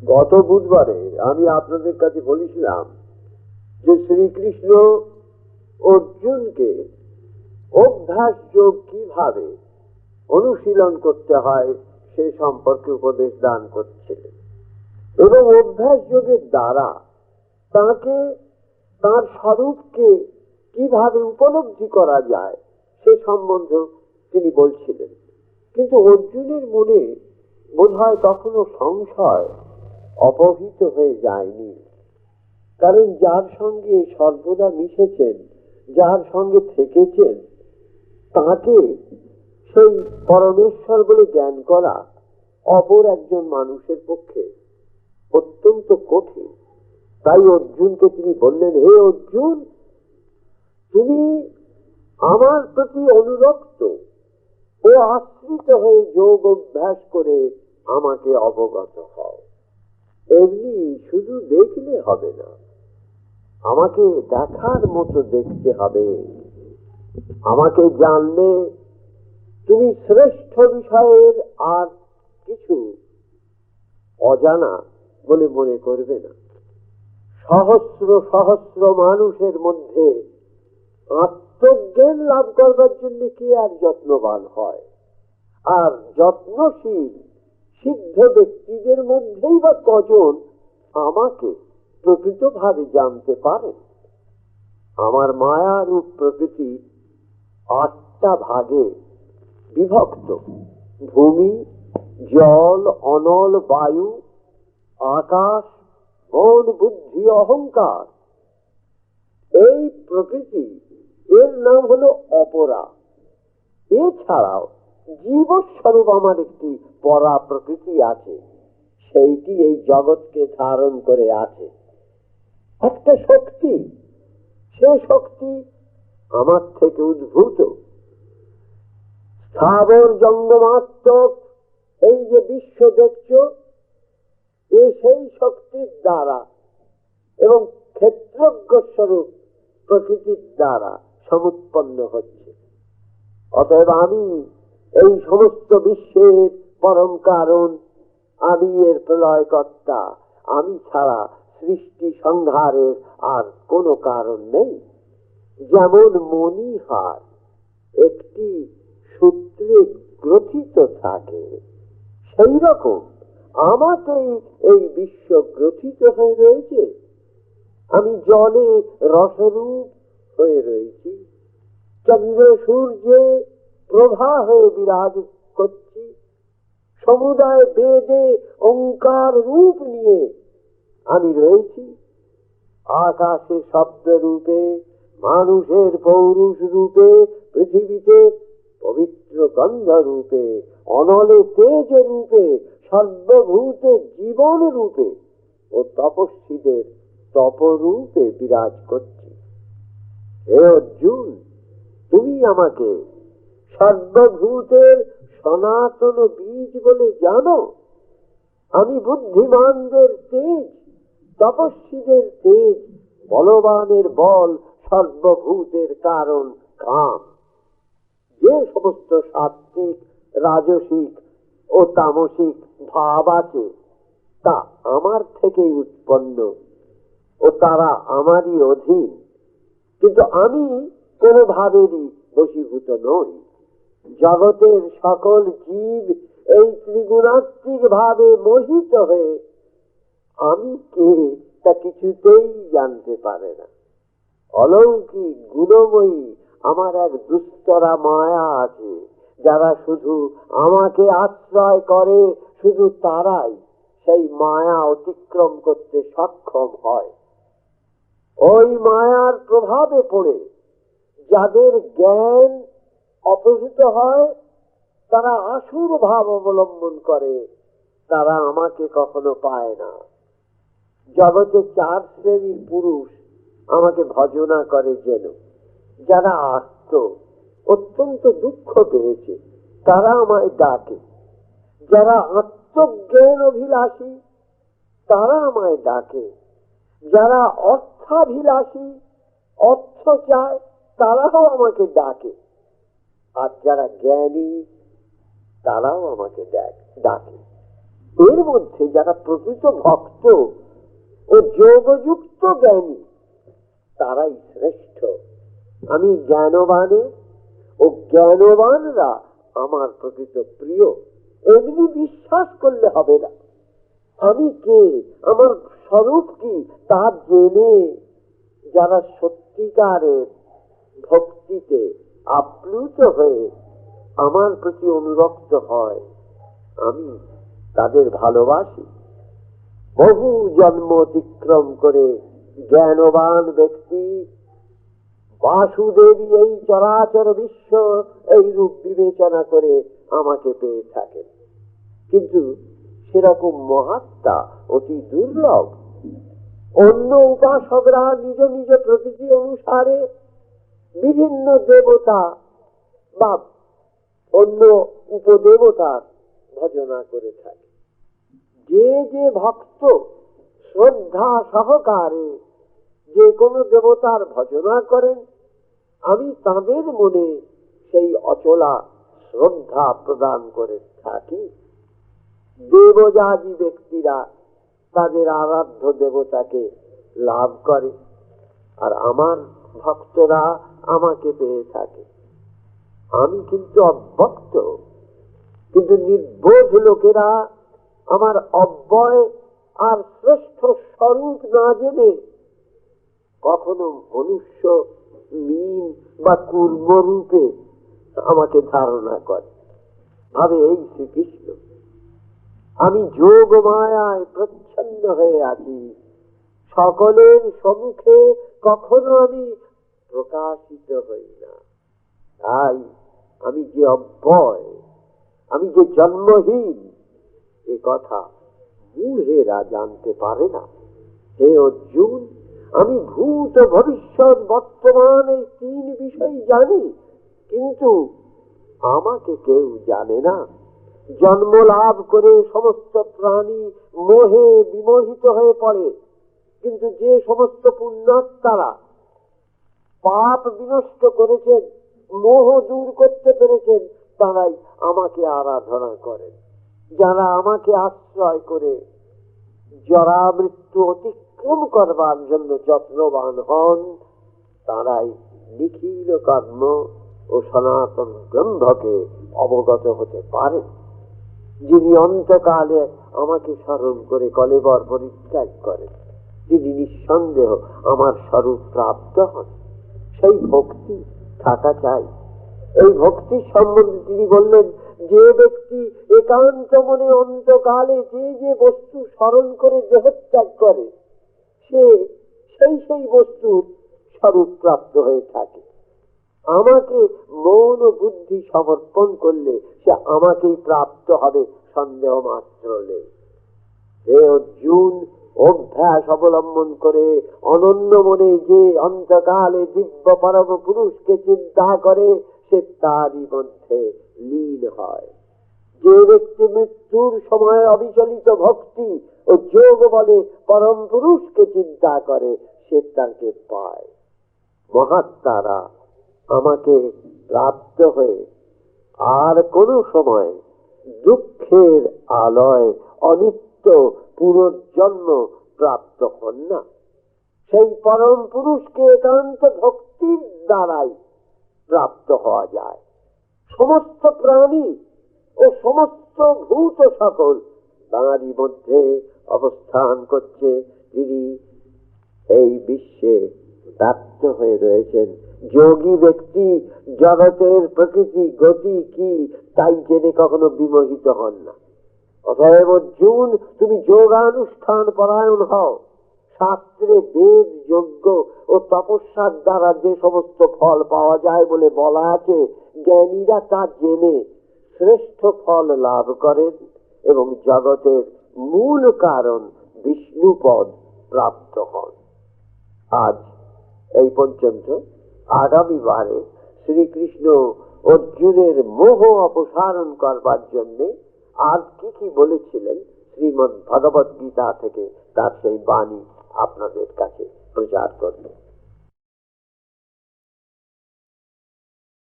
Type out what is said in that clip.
গত বুধবারে আমি আপনাদের কাছে বলেছিলাম যে শ্রীকৃষ্ণ অর্জুনকে অভ্যাস যোগ কিভাবে অনুশীলন করতে হয় সে সম্পর্কে উপদেশ দান করছিলেন এবং অভ্যাস যোগের দ্বারা তাকে তার স্বরূপকে কিভাবে উপলব্ধি করা যায় সে সম্বন্ধে তিনি বলছিলেন। কিন্তু অর্জুনের মনে বোধহয় তখনও সংশয় অপহৃত হয়ে যায়নি, কারণ যার সঙ্গে সর্বদা মিশেছেন, যার সঙ্গে থেকেছেন, তাকে সেই পরমেশ্বর বলে জ্ঞান করা অপর একজন মানুষের পক্ষে অত্যন্ত কঠিন। তাই অর্জুনকে তিনি বললেন, হে অর্জুন, তুমি আমার প্রতি অনুরক্ত ও আশ্রিত হয়ে যোগ অভ্যাস করে আমাকে অবগত হও। এমনি শুধু দেখলে হবে না, আমাকে দেখার মতো দেখতে হবে। আমাকে জানলে তুমি শ্রেষ্ঠ বিষয়ের আর কিছু অজানা বলে মনে করবে না। সহস্র সহস্র মানুষের মধ্যে আত্মজ্ঞান লাভ করবার জন্য কে আর যত্নবান হয়? আর যত্নশীল সিদ্ধ ব্যক্তিদের মধ্যেই বা কজন আমাকে প্রকৃতভাবে জানতে পারেন? আমার মায়ারূপ প্রকৃতি 8টা ভাগে বিভক্ত: ভূমি, জল, অনল, বায়ু, আকাশ, মন, বুদ্ধি, অহংকার। এই প্রকৃতি, এর নাম হলো অপরা। এছাড়াও জীবস্বরূপ আমার একটি পরা প্রকৃতি আছে, সেইটি এই জগৎকে ধারণ করে আছে। একটা শক্তি, সে শক্তি আমার থেকে উদ্ভূত। স্থাবর জঙ্গমাত্মক এই যে বিশ্ব দেখছ, এ সেই শক্তির দ্বারা এবং ক্ষেত্রজ্ঞ স্বরূপ প্রকৃতির দ্বারা সমুৎপন্ন হচ্ছে। অতএব আমি এই সমস্ত বিশ্বের পরম কারণ, আমি এর প্রলয়কর্তা। আমি ছাড়া সৃষ্টি সংহারের আর কোনো কারণ নেই। যেমন মণিহার একটি সূত্রে গ্রথিত থাকে, সেই রকম আমাকেই এই বিশ্ব গ্রথিত হয়ে রয়েছে। আমি জলে রসরূপ হয়ে রয়েছি, চন্দ্র সূর্যে প্রভা হয়ে বিরাজ করছি, সমুদায় বেদে ওঙ্কার রূপ নিয়ে আমি রয়েছি, আকাশে শব্দ রূপে, মানুষের পৌরুষ রূপে, পৃথিবীতে পবিত্র গন্ধ রূপে, অনলে তেজ রূপে, সর্বভূতে জীবন রূপে ও তপস্বীদের তপরূপে বিরাজ করছি। হে অর্জুন, তুমি আমাকে সর্বভূতের সনাতন বীজ বলে জানো। আমি বুদ্ধিমানদের তেজ, তপস্বীদের তেজ, বলবানের বল, সর্বভূতের কারণ কাম। যে সমস্ত সাত্ত্বিক, রাজসিক ও তামসিক ভাব আছে, তা আমার থেকেই উৎপন্ন ও তারা আমারই অধীন। কিন্তু আমি কোনোভাবেরই বশীভূত নই। জগতের সকল জীব এই ত্রিগুণাত্মিক ভাবে মোহিত হয়ে আমি কে তা কিছুতেই জানতে পারে না। অলৌকিক গুণময়ী আমার এক দুস্তরা মায়া আছে, যারা শুধু আমাকে আশ্রয় করে, শুধু তারাই সেই মায়া অতিক্রম করতে সক্ষম হয়। ওই মায়ার প্রভাবে পড়ে যাদের জ্ঞান অপহৃত হয়, তারা আসুর ভাব অবলম্বন করে, তারা আমাকে কখনো পায় না। জগতে 4 শ্রেণীর পুরুষ আমাকে ভজনা করে যেন: যারা আত্ম অত্যন্ত দুঃখ পেয়েছে, তারা আমায় ডাকে; যারা আত্মজ্ঞান অভিলাষী, তারা আমায় ডাকে; যারা অর্থাভিলাষী, অর্থ চায়, তারাও আমাকে ডাকে; আর যারা জ্ঞানী, তারাও আমাকে ডাকে। এর মধ্যে যারা প্রকৃত ভক্ত ও যোগযুক্ত জ্ঞানী তারাই শ্রেষ্ঠ। আমি জ্ঞানবানের ও জ্ঞানবানরা আমার প্রকৃত প্রিয় এমনি বিশ্বাস করলে হবে না। আমি কে, আমার স্বরূপ কি তা জেনে যারা সত্যিকারের ভক্তিতে আপ্লুত হয়ে আমার প্রতি অনুরক্ত হয়, আমি তাদের ভালোবাসি। বহু জন্ম অতিক্রম করে জ্ঞানবান ব্যক্তি বাসুদেবী এই চরাচর বিশ্ব এই রূপ বিবেচনা করে আমাকে পেয়ে থাকেন। কিন্তু সেরকম মহাত্মা অতি দুর্লভ। অন্য উপাসকরা নিজ নিজ প্রকৃতি অনুসারে বিভিন্ন দেবতা বা অন্য উপদেবতার ভজনা করে থাকে। যে যে ভক্ত শ্রদ্ধা সহকারে যে কোনো দেবতার ভজনা করেন, আমি তাদের মনে সেই অচলা শ্রদ্ধা প্রদান করে থাকি। দেবযাজী ব্যক্তিরা তাদের আরাধ্য দেবতাকে লাভ করে, আর আমার ভক্তরা আমাকে পেয়ে থাকে। আমি কিন্তু অভক্ত, কিন্তু নির্বোধ লোকেরা আমার অব্যয় আর শ্রেষ্ঠ স্বরূপ না জেনে কখনো মনুষ্য, মিন বা কুর্ম রূপে আমাকে ধারণা করে, ভাবে এই শ্রীকৃষ্ণ। আমি যোগ মায়ায় প্রচ্ছন্ন হয়ে আছি, সকলের সম্মুখে কখনো আমি প্রকাশিত হই না। তাই আমি যে অব্যয়, আমি যে জন্মহীন, এ কথা মূঢ়েরা জানতে পারে না। হে অর্জুন, আমি ভূত ভবিষ্যৎ বর্তমান এই তিন বিষয় জানি, কিন্তু আমাকে কেউ জানে না। জন্ম লাভ করে সমস্ত প্রাণী মোহে বিমোহিত হয়ে পড়ে, কিন্তু যে সমস্ত পুণ্যাত্মারা পাপ বিনষ্ট করেছেন, মোহ দূর করতে পেরেছেন, তারাই আমাকে আরাধনা করেন। যারা আমাকে আশ্রয় করে জরা মৃত্যু অতিক্রম করবার জন্য যত্নবান হন, তারাই নিখিল কর্ম ও সনাতন গ্রন্থকে অবগত হতে পারেন। যিনি অন্তকালে আমাকে স্মরণ করে কলেবর পরিত্যাগ করেন, তিনি নিঃসন্দেহ আমার স্বরূপ প্রাপ্ত হন। সেই ভক্তি থাকা চাই। এই ভক্তির সম্বন্ধে তিনি বললেন, যে ব্যক্তি একান্ত মনে অন্তকালে যে যে বস্তু স্মরণ করে দেহত্যাগ করে, সে সেই বস্তুর স্বরূপ প্রাপ্ত হয়ে থাকে। আমাকে মন ও বুদ্ধি সমর্পণ করলে সে আমাকেই প্রাপ্ত হবে, সন্দেহ মাত্র নেই। হে অর্জুন, অভ্যাস অবলম্বন করে অনন্য মনে যে অন্তকালে দিব্য পরম পুরুষকে চিন্তা করে, সে তারই মধ্যে লীন হয়। যে ব্যক্তি মৃত্যুর সময় অবিচলিত ভক্তি ও যোগ বলে পরম পুরুষকে চিন্তা করে, সে তাকে পায়। মহাত্মারা আমাকে প্রাপ্ত হয়ে আর কোন সময় দুঃখের আলয় অনিত্য পুনর্জন্ম প্রাপ্ত হন না। সেই পরম পুরুষকে একান্ত ভক্তির দ্বারাই প্রাপ্ত হওয়া যায়। সমস্ত প্রাণী ও সমস্ত ভূত সকল তাঁরই মধ্যে অবস্থান করছে। তিনি এই বিশ্বে ব্যক্ত হয়ে রয়েছেন। যোগী ব্যক্তি জগতের প্রকৃতি গতি কি তাই জেনে কখনো বিমোহিত হন না। অতএব অর্জুন, তুমি যোগানুষ্ঠান পরায়ণ হও। শাস্ত্রে বেদ, যজ্ঞ ও তপস্যার দ্বারা যে সমস্ত ফল পাওয়া যায় বলে বলা আছে, জ্ঞানীরা তা জেনে শ্রেষ্ঠ ফল লাভ করেন এবং জগতের মূল কারণ বিষ্ণুপদ প্রাপ্ত হন। আজ এই পর্যন্ত। আগামীবারে শ্রীকৃষ্ণ অর্জুনের মোহ অপসারণ করবার জন্য আর কি বলেছিলেন শ্রীমদ্ ভগবত গীতা থেকে, তার সেই বাণী আপনাদের কাছে প্রচার করব।